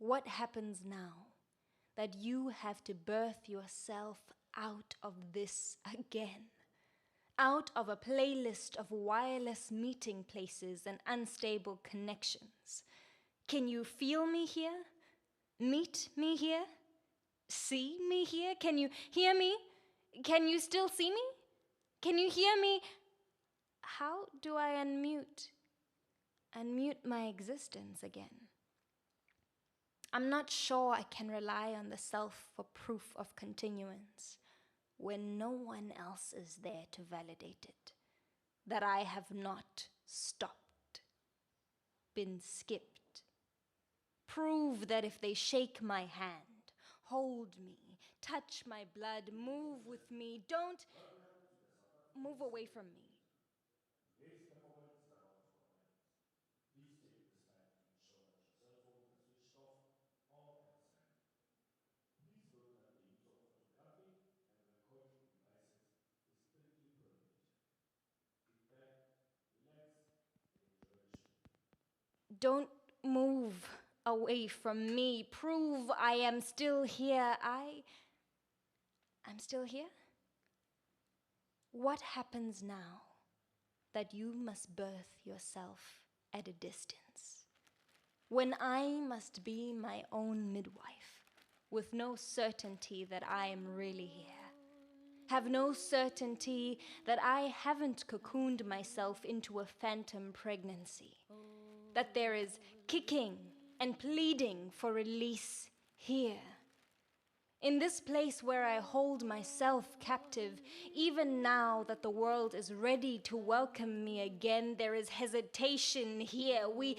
What happens now that you have to birth yourself out of this again? Out of a playlist of wireless meeting places and unstable connections. Can you feel me here? Meet me here? See me here? Can you hear me? Can you still see me? Can you hear me? How do I unmute my existence again? I'm not sure I can rely on the self for proof of continuance when no one else is there to validate it, that I have not stopped, been skipped. Prove that if they shake my hand, hold me, touch my blood, move with me, don't move away from me. The next couple minutes, they're not for moments. Please take this time to ensure that your cell phones are switched off or at silent. Please note that the use of photographic and recording devices is strictly prohibited. Sit back, relax, and enjoy the show. Don't move away from me. Prove I am still here. I'm still here? What happens now that you must birth yourself at a distance? When I must be my own midwife, with no certainty that I am really here. Have no certainty that I haven't cocooned myself into a phantom pregnancy. That there is kicking and pleading for release here. In this place where I hold myself captive, even now that the world is ready to welcome me again, there is hesitation here. We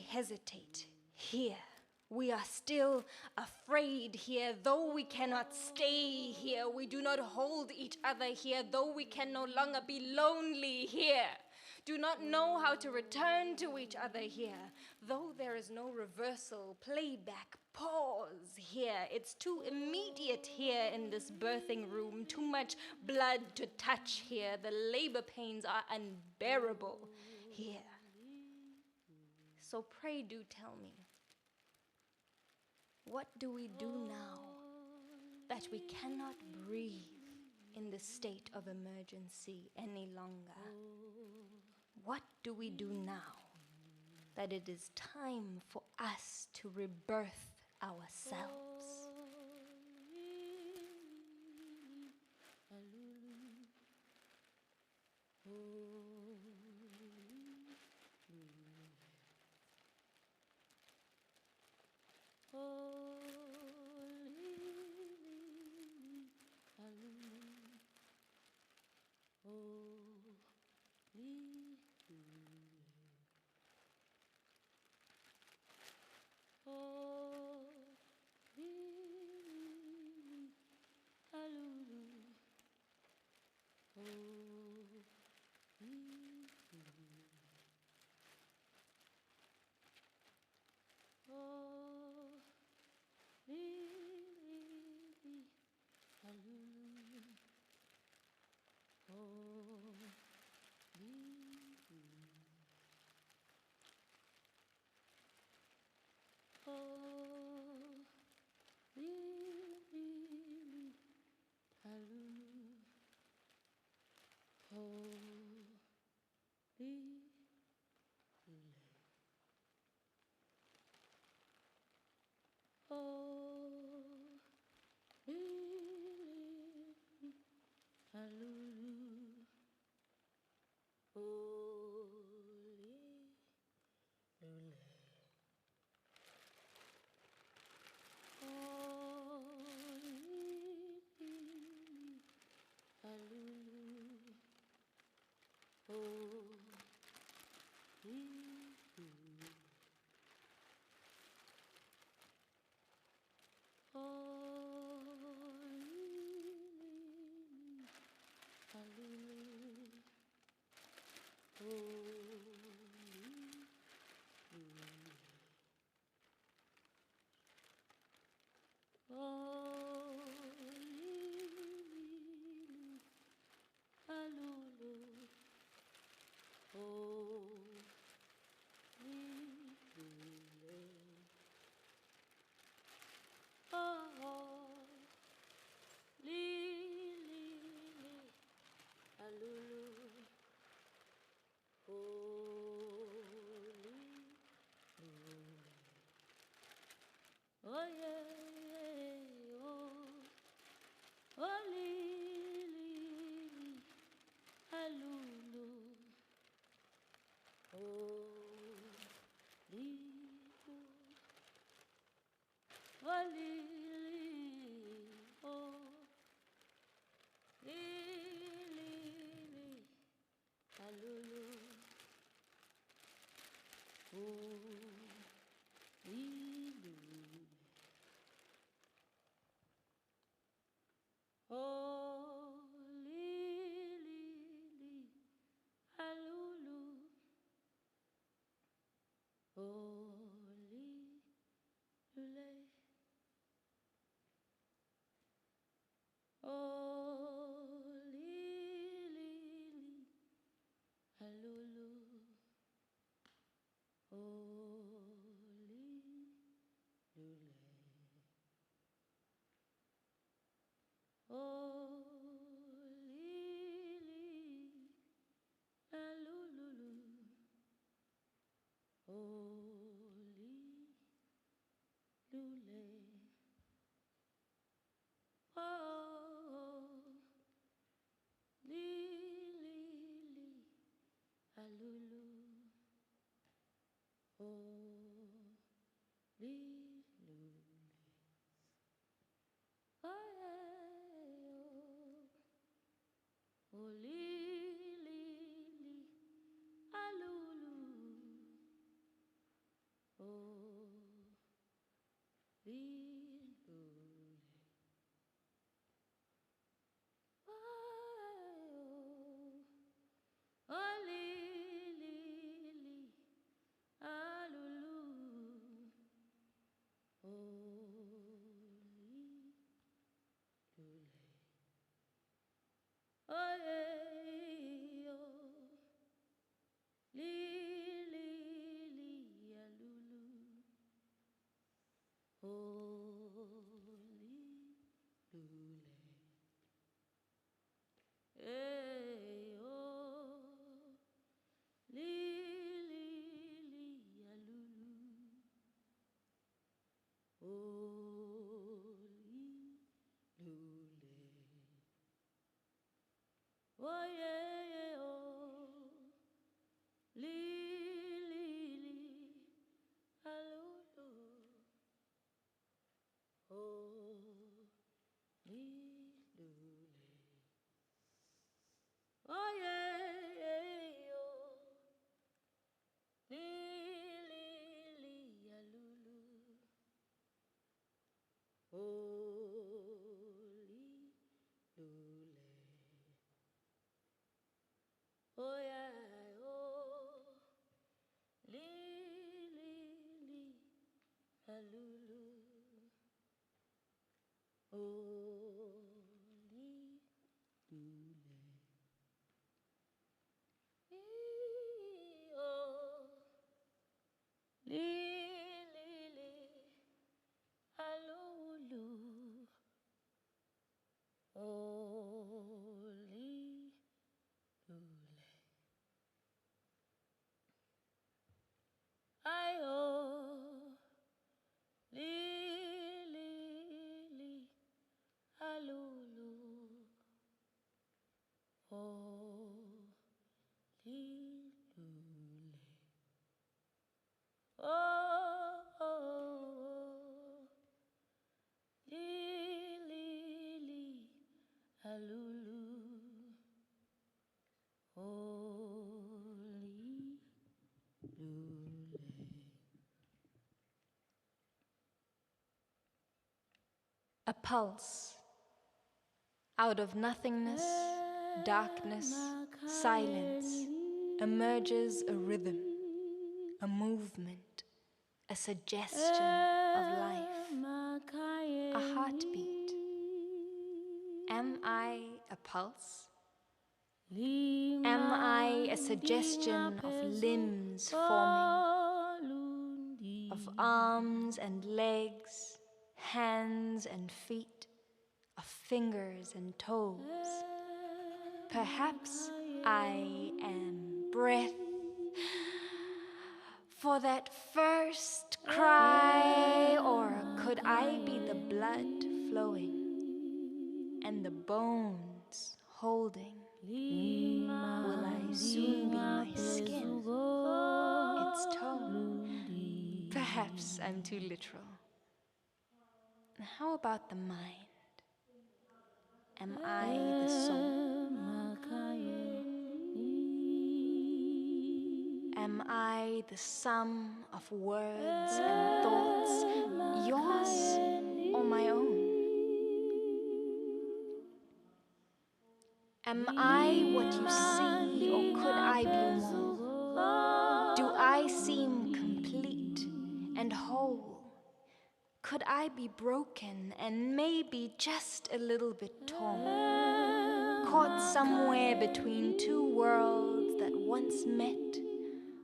hesitate here. We are still afraid here, though we cannot stay here. We do not hold each other here, though we can no longer be lonely here. Do not know how to return to each other here, though there is no reversal, playback, pause here. It's too immediate here in this birthing room, too much blood to touch here. The labor pains are unbearable here. So pray do tell me, what do we do now that we cannot breathe in the state of emergency any longer? What do we do now that it is time for us to rebirth ourselves? Oh yeah, oh lily, alulu, oh lily, oh lily, oh lily, alulu, oh lily. Oh, lily, alulu. Oh, lily. Oh, lily, alulu. Oh, lily. Oh, lily, alulu. Holy lule, oh, lily, alulu, oh, lulu, oh, oh, lily, alulu, oh, lily. Oh, lily, alulu, oh, lily. Oh, yeah, oh, lily, alulu, oh, lily. Hey, oh, lily, alulu, oh, lily. Oh, yeah, yeah, oh, lily, alulu, oh, lily. Oh, yeah, yeah, oh, lily, alulu, holy lule. Oh yeah, oh, lily, alulu, holy lule. Oh, lily, alulu, holy lule. I oh, lily, alulu, oh, lily. Oh, oh, lily, alulu, holy lule. A pulse. Out of nothingness, darkness, silence, emerges a rhythm, a movement, a suggestion of life, a heartbeat. Am I a pulse? Am I a suggestion of limbs forming, of arms and legs, hands and feet, of fingers and toes? Perhaps I am breath for that first cry, or could I be the blood flowing and the bones holding? Will I soon be my skin, its tone? Perhaps I'm too literal. How about the mind? Am I the soul? Am I the sum of words and thoughts, yours or my own? Am I what you see, or could I be more? Do I seem complete and whole? Could I be broken and maybe just a little bit torn? Caught somewhere between two worlds that once met,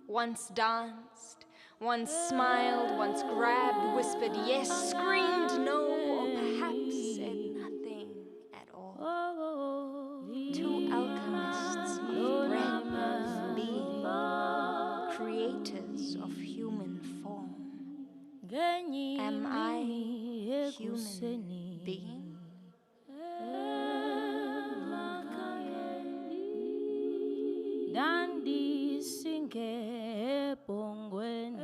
once danced, once smiled, once grabbed, whispered yes, screamed no, or perhaps said nothing at all. Two alchemists of breath, being, creators of human form. Am I human being? Dandi singe pongweni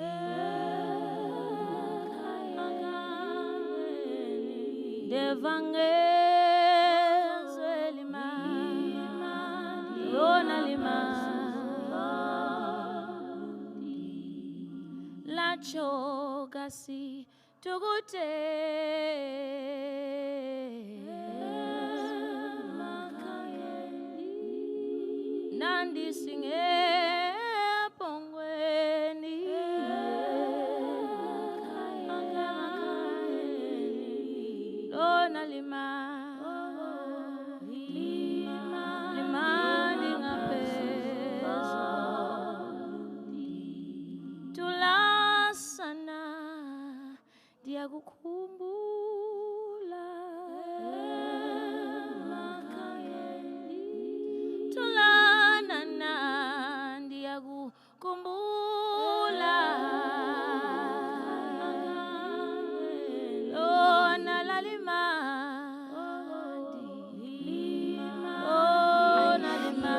devangezwe lima lona lima la chokasi tukute Nandi singe pongweni Lona lima lingapezo Tulasana diakukumbula kumbula lona lalima lona lima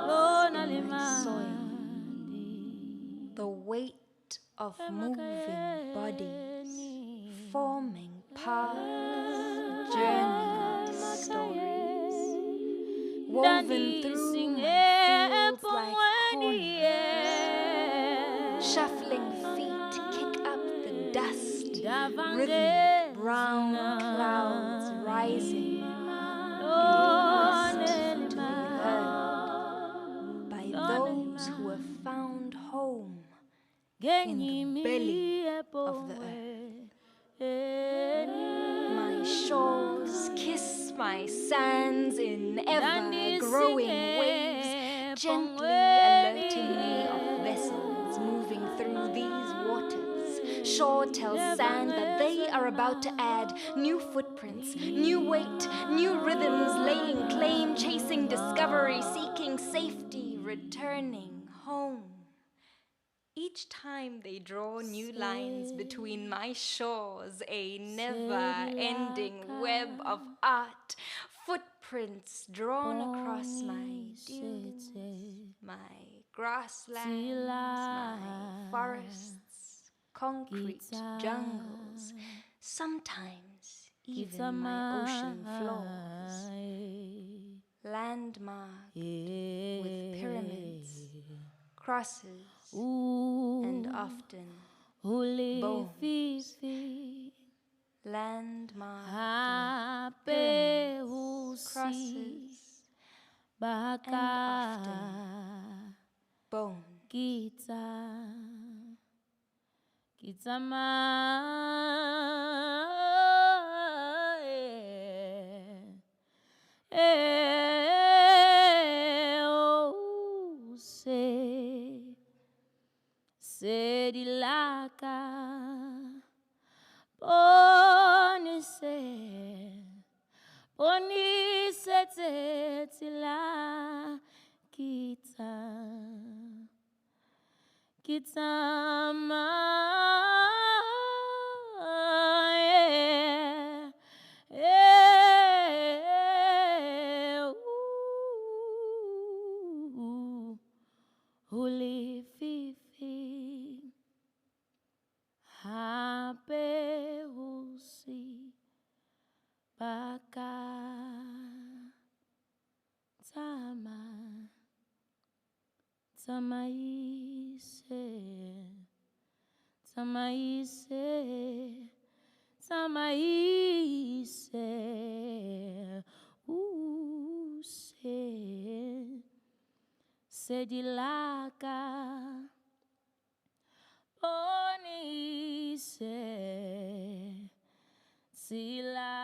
lona lima The weight of moving bodies, forming paths, journeyed stories, woven through fields like corners. Shuffling feet kick up the dust, rhythmic brown clouds rising in the west to be heard by those who have found home in the belly of the earth. My shores kiss my sands in ever-growing waves, gently alerting me of vessels moving through these waters. Shore tells sand that they are about to add new footprints, new weight, new rhythms, laying claim, chasing discovery, seeking safety, returning home. Each time they draw new lines between my shores, a never-ending web of art, footprints drawn across my dunes, my grasslands, my forests, concrete jungles, sometimes even my ocean floors, landmarked with pyramids, crosses, and often bones, landmarked with pyramids, crosses, and often bones. Kita ma Sedilaka Ponise onisetsetila kita ma Holy Fifi Hape Husi Baka Tamaise Use Sedilaka Onise Sila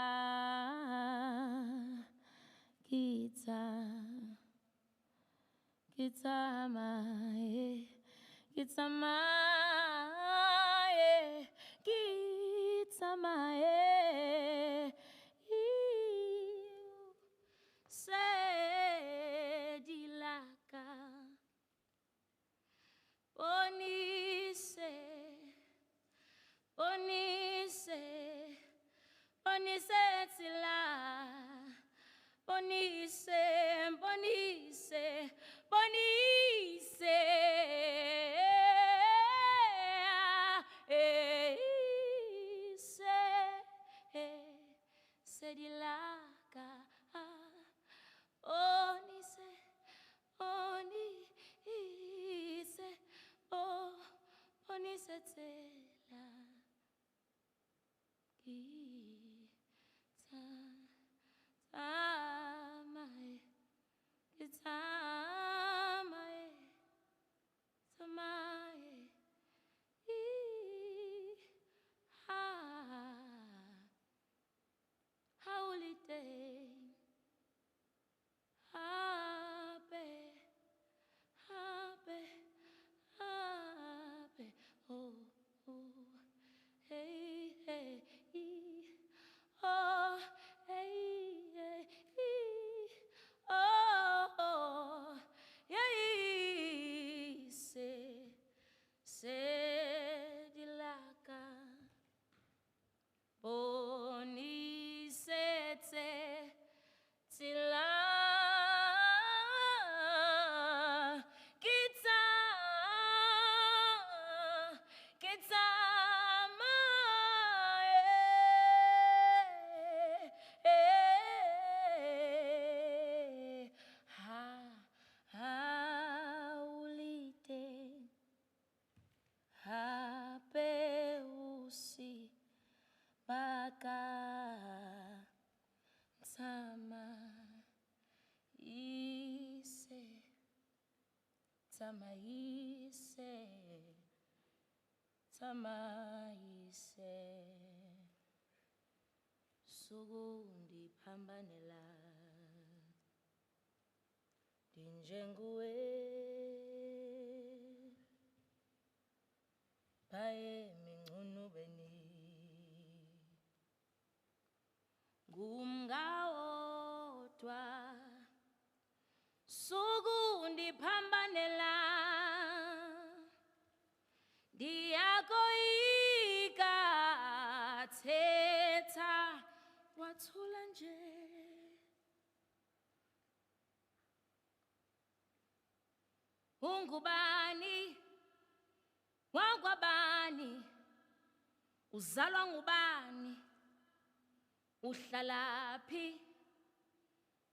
Kitamae Sedilaka Onise Sila Bonise Sedilaka Onise Onisetela Holiday Happy oh hey oh hey oh yeah Sedilaka Bonisete Tila Hapeusi Baka Tamaise Sugundi pambanela Dinjengue Pae mingunubeni Gumgaotwa Sugundi pambanela Diagoika Teta Watulanje Ungubani Wangwabani Uzalwa ngubani Uhlalaphi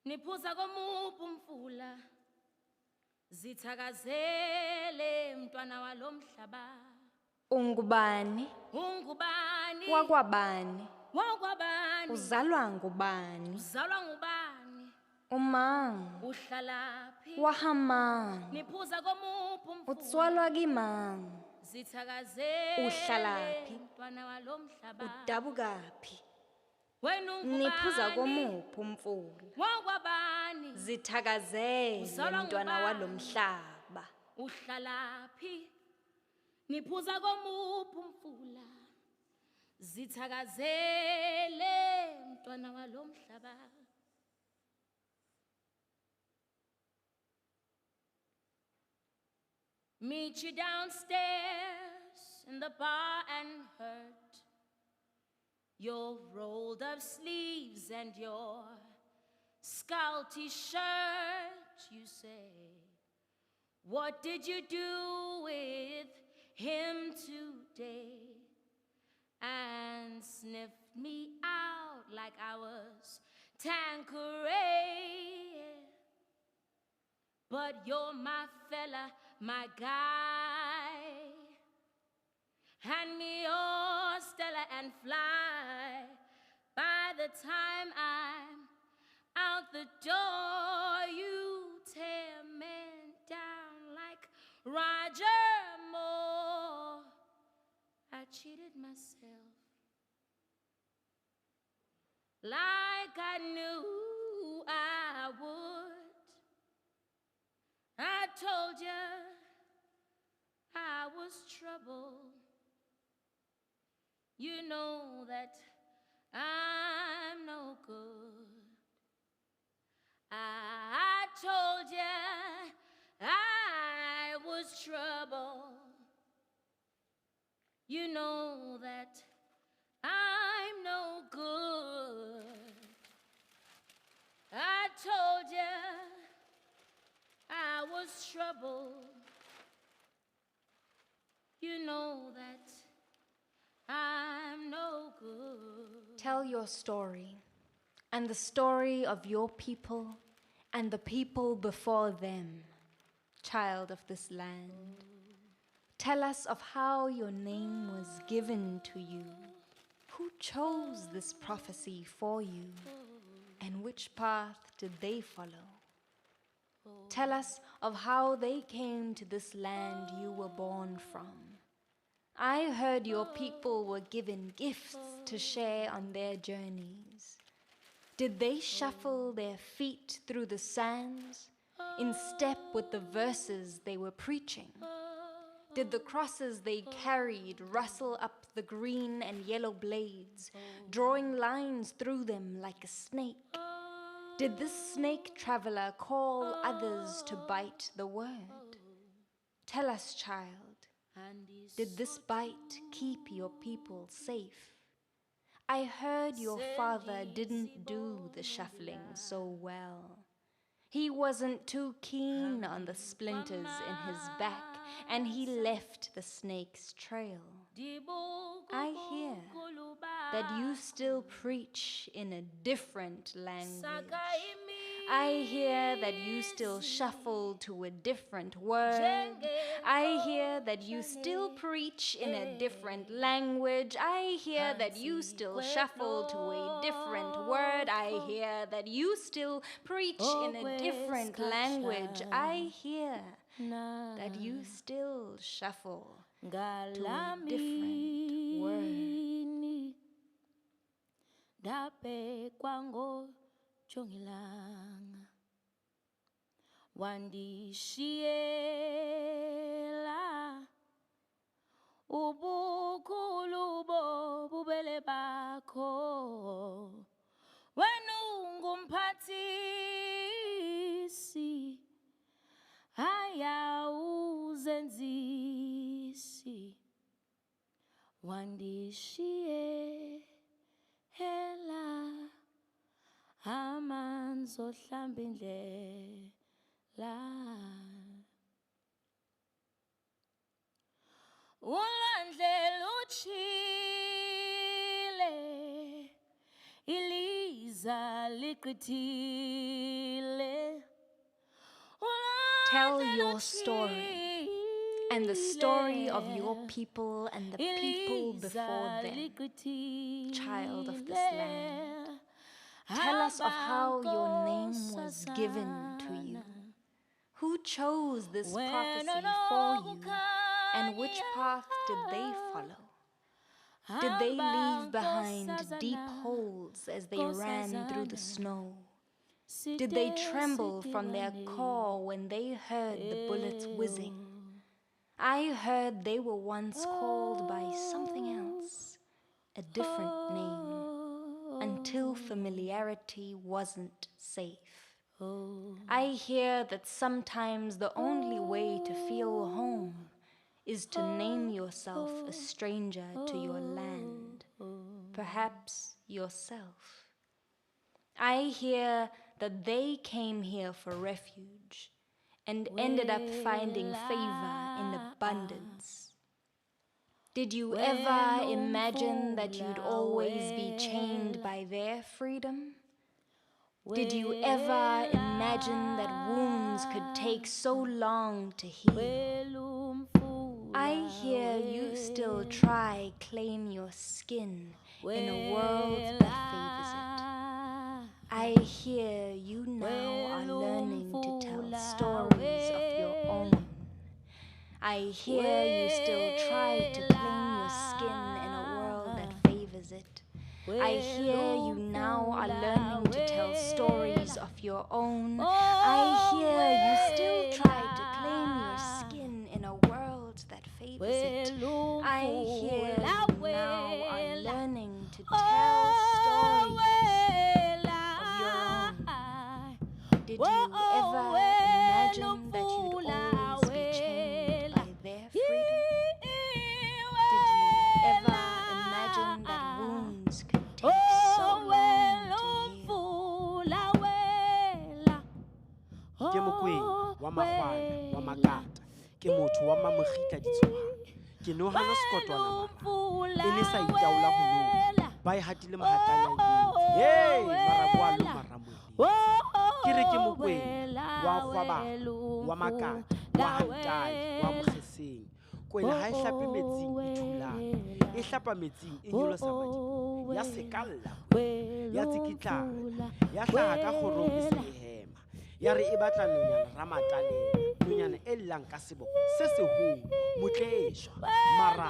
Niphuza komuphi umfula Zithakazele mntwana walomhlaba Ungubani? Wakwabani? Uzalwa ngubani? Umang? Uhlalaphi Wahamang? Niphuza komuphi umfula Utswalwa kimang? Zithakazele Uhlalaphi? mntwana walomhlaba Udabukaphi? Wena Niphuza ungubani komuphi umfula? Wakwabani Zithakazele Uzalwa mntwana ngubani? walomhlaba. Uhlalaphi Niphuza komuphi umfula Zithakazele mntwana walomhlaba meet you downstairs in the bar and hurt your rolled up sleeves and your sculpty shirt. You say, what did you do with him today? And sniffed me out like I was Tanqueray. But you're my fella, my guy. Hand me your Stella and fly. By the time I'm out the door, you tear men down like Roger Moore. I cheated myself like I knew I would. I told you I was trouble. You know that I'm no good. I told you I was trouble. You know that I'm no good. I told you I was trouble. You know that I'm no good. Tell your story, and the story of your people and the people before them, child of this land. Tell us of how your name was given to you. Who chose this prophecy for you, and which path did they follow? Tell us of how they came to this land you were born from. I heard your people were given gifts to share on their journeys. Did they shuffle their feet through the sands in step with the verses they were preaching? Did the crosses they carried rustle up the green and yellow blades, drawing lines through them like a snake? Did this snake traveler call others to bite the word? Tell us, child, did this bite keep your people safe? I heard your father didn't do the shuffling so well. He wasn't too keen on the splinters in his back, and he left the snake's trail. I hear that you still preach in a different language. I hear that you still shuffle to a different word. I hear that you still preach in a different language. I hear that you still shuffle to a different word. I hear that you still preach in a different language. I hear that you still shuffle to a different word. Dape kwango chongilanga wandishiela ubukhulu bobubele bakho wena ungumphathisi ayawuzenzisi wandishiela amanzi ohlamba indlela ulwandle lutshile iliza ligqithile. Tell your story and the story of your people and the people before them, child of this land. Tell us of how your name was given to you. Who chose this prophecy for you, and which path did they follow? Did they leave behind deep holes as they ran through the snow? Did they tremble from their core when they heard the bullets whizzing? I heard they were once called by something else, a different name, until familiarity wasn't safe. I hear that sometimes the only way to feel home is to name yourself a stranger to your land, perhaps yourself. I hear that they came here for refuge and ended up finding favor in abundance. Did you ever imagine that you'd always be chained by their freedom? Did you ever imagine that wounds could take so long to heal? I hear you still try claim your skin in a world that favors it. I hear you now are learning to tell stories of your own. I hear you still try to claim your skin in a world that favors it. I hear you now are learning to tell stories of your own. I hear you still try to claim your skin in a world that favors it. I hear you now are learning to tell stories of your own. Did you ever imagine that you'd always be chained by their freedom? Did you ever imagine that wounds could take so long to heal? Ke mokwena wa magwana wa makata ke motho wa mamogika ditshohang ke nohana sekotwana mara e ne sa itaola ho lona ba e hatile mohatlana ye marabu a lo maramong ke re ke mokwena wa kgwaba wa makata wa hantai wa mogeseng kwena ha e hlape metsing e thulana e hlapa metsing e nyolosa madi ya sekalla ya tsikitlara ya hlaha ka kgorong e se e hema ya re e batla nonyana ramataleng nonyana e llang ka seboko se seholo motleshwa maraka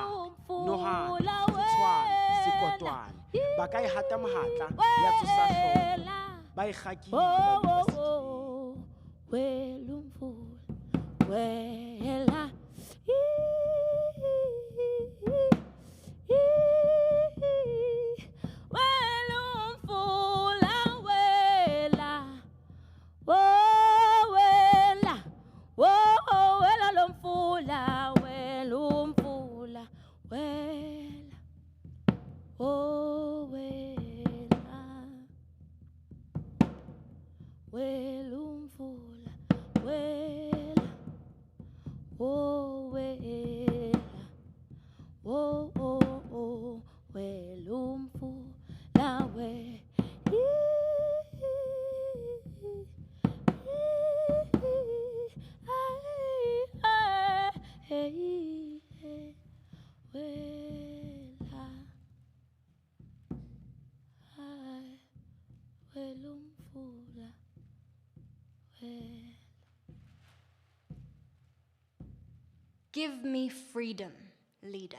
nohana setshwana sekotwana ba ka e hata mohatla ya tsosa hlooho ba e kgakile ba dula Give me freedom, leader.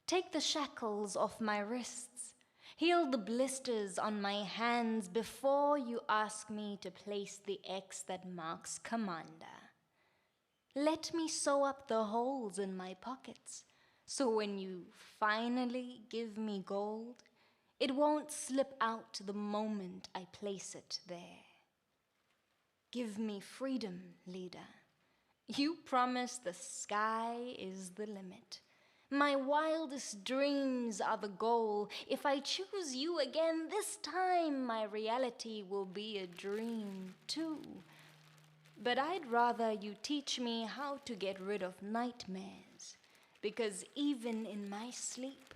Take the shackles off my wrists. Heal the blisters on my hands before you ask me to place the X that marks commander. Let me sew up the holes in my pockets, so when you finally give me gold, it won't slip out the moment I place it there. Give me freedom, leader. You promise the sky is the limit. My wildest dreams are the goal. If I choose you again this time, my reality will be a dream too. But I'd rather you teach me how to get rid of nightmares, because even in my sleep,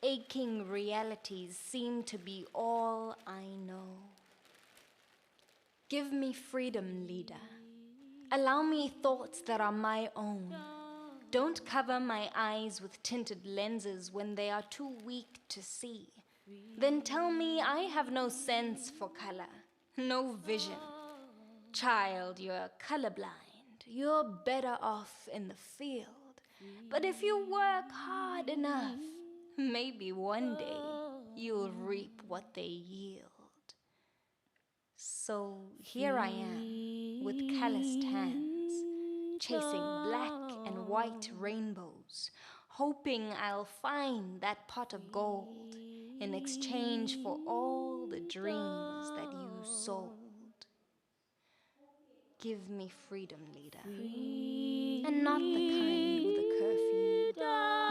aching realities seem to be all I know. Give me freedom, leader. Allow me thoughts that are my own. Don't cover my eyes with tinted lenses when they are too weak to see. Then tell me I have no sense for color, no vision. Child, you're colorblind. You're better off in the field. But if you work hard enough, maybe one day you'll reap what they yield. So here I am, with calloused hands, chasing black and white rainbows, hoping I'll find that pot of gold in exchange for all the dreams that you sold. Give me freedom, leader. And not the kind with a curfew.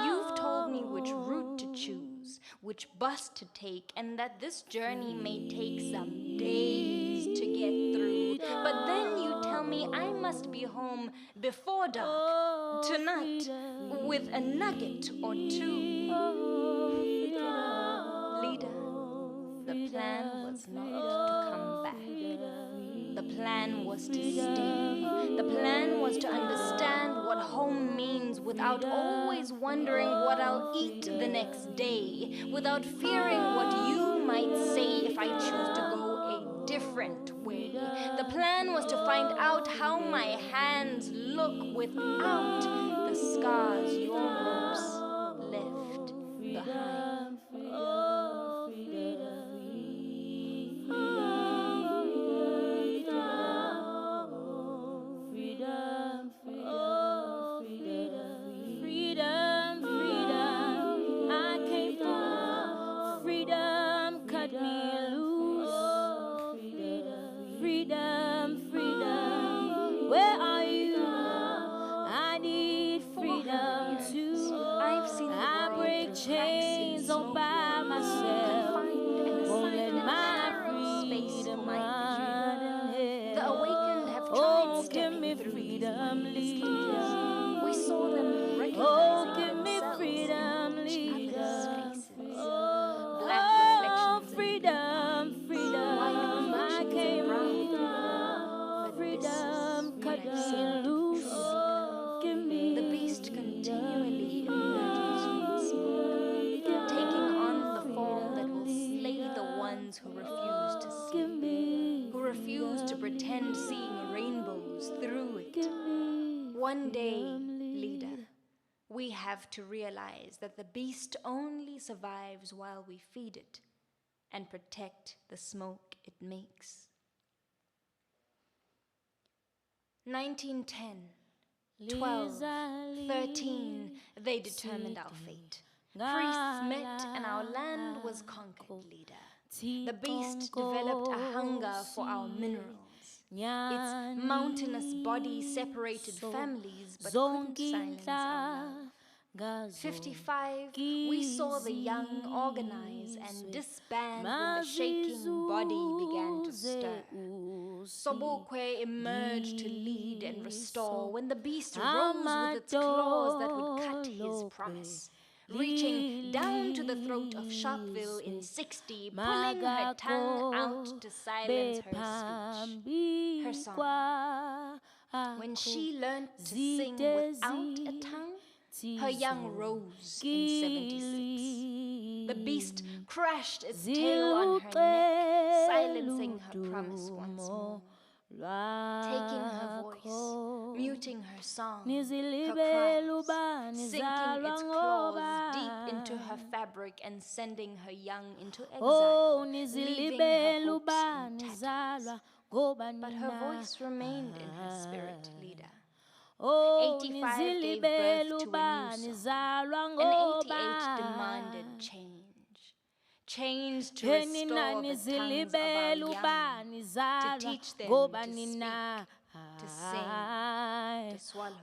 You've told me which route to choose, which bus to take, and that this journey may take some days to get through. But then you tell me I must be home before dark, tonight, with a nugget or two. Leader, the plan was not to come back. The plan was to stay. The plan was to understand what home means without always wondering what I'll eat the next day, without fearing what you might say if I choose to go a different way. The plan was to find out how my hands look without the scars your ropes left behind. Chains all by myself, won't let my freedom run. The awakened have tried stepping through these mindless cages. We saw them recognizing themselves in each other's faces. Black reflections freedom, freedom, white I came brown. freedom, cut me loose, give me the beast continually emerges from the smoke, taking on the form that will slay the ones who refuse to sleep, who refuse to pretend seeing rainbows through it. One day, leader, we have to realize that the beast only survives while we feed it and protect the smoke it makes. 1910, 12, 13, they determined our fate. Priests met and our land was conquered, leader. The beast developed a hunger for our minerals. Its mountainous body separated families but couldn't silence our love. 55, we saw the young organize and disband when the shaking body began to stir. Sobukwe emerged to lead and restore when the beast rose with its claws that would cut his promise. Reaching down to the throat of Sharpeville in 60, pulling her tongue out to silence her speech, her song. When she learned to sing without a tongue, her young rose in 76. The beast crashed its tail on her neck, silencing her promise once more. Taking her voice, muting her song, her cries, sinking its claws deep into her fabric and sending her young into exile, leaving her hopes in tatters. But her voice remained in her spirit, leader. 85 gave birth to a new song, and 88 demanded change. Change to restore the tongues of our young, to teach them to speak, to sing, to swallow.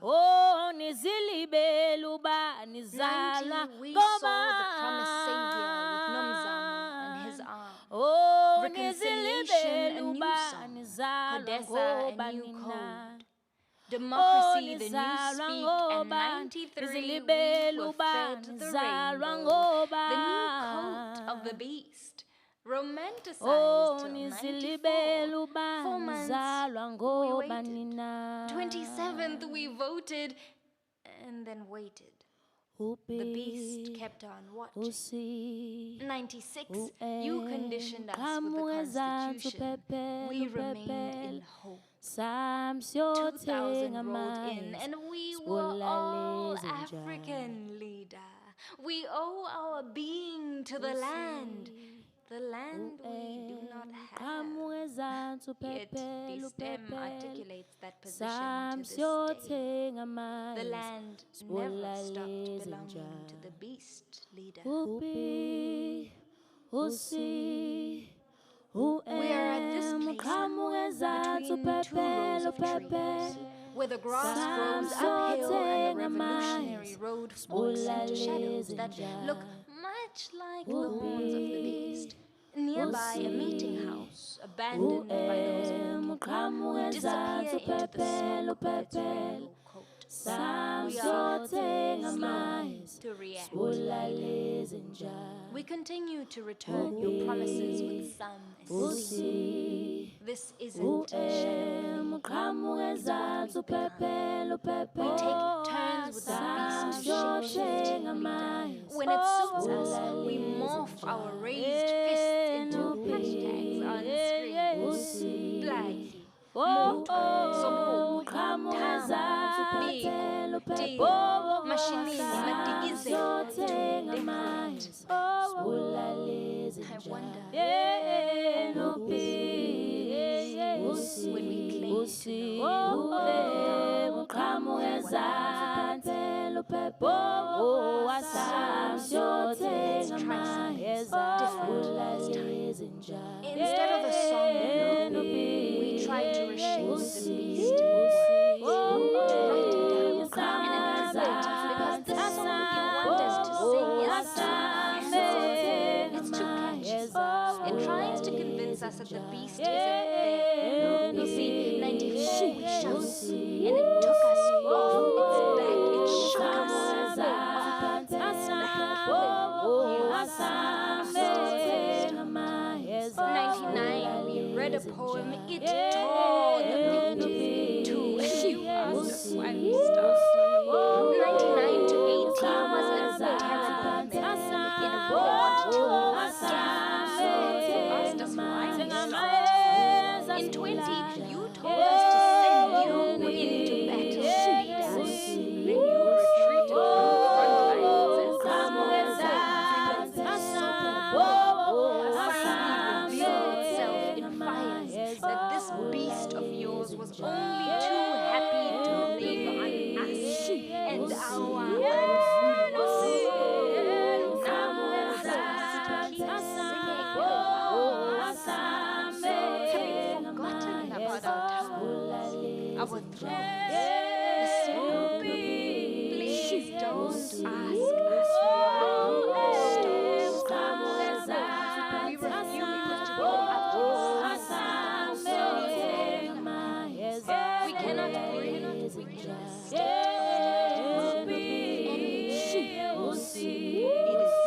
90, we saw the promised Savior with Nomzamo and his arm. Reconciliation, a new song. Codesa, a new code. Democracy, the new speak, and 93 we were fed the rainbow, the new coat of the beast, romanticized till 94. 4 months we waited. 27th we voted, and then waited. The beast kept on watching. 96, you conditioned us with the Constitution. We remained in hope. 2000 rolled in, and we were all African, leader. We owe our being to the land we do not have. Yet the stem articulates that position to this day. The land never stopped belonging to the beast, leader. We are at this place between two rows of trees, where the grass grows uphill and the revolutionary road forks into shadows that look much like the horns of the beast. Nearby, a meeting house, abandoned by those who disappear into the smoke of its rainbow coat. We are slow to react. We continue to return your promises with some esteem. This isn't a shadow. It's what we become. We take turns with the beast to shape shiftingly. When it suits us, we morph our raised fists into hashtags on screen. Blackie, Moto, Sobo, Tamu, Biko, Teo, Mashinini, Matigize, different. I wonder when we claim to know instead of a song, we try to reshape the beast in words, to write it down and encrypt it, because the song you want us to sing is too catchy. It tries to convince us that the beast isn't there. You see, 94 we shouted, and it took us off its back. It shook us off the you 99 we read a poem, it tore the pages too, and you asked us why we stopped. 99 to 18 was a terrible mess. It roared till you asked us why we stopped. In 20, you told us to send you into battle. Then you retreated from the front lines as finally revealed itself in fires that this beast of yours was only too happy to live on us and our our thrones. Please don't ask us why. We refuse to go up to we cannot breathe. We cannot stay. It is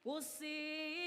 Usi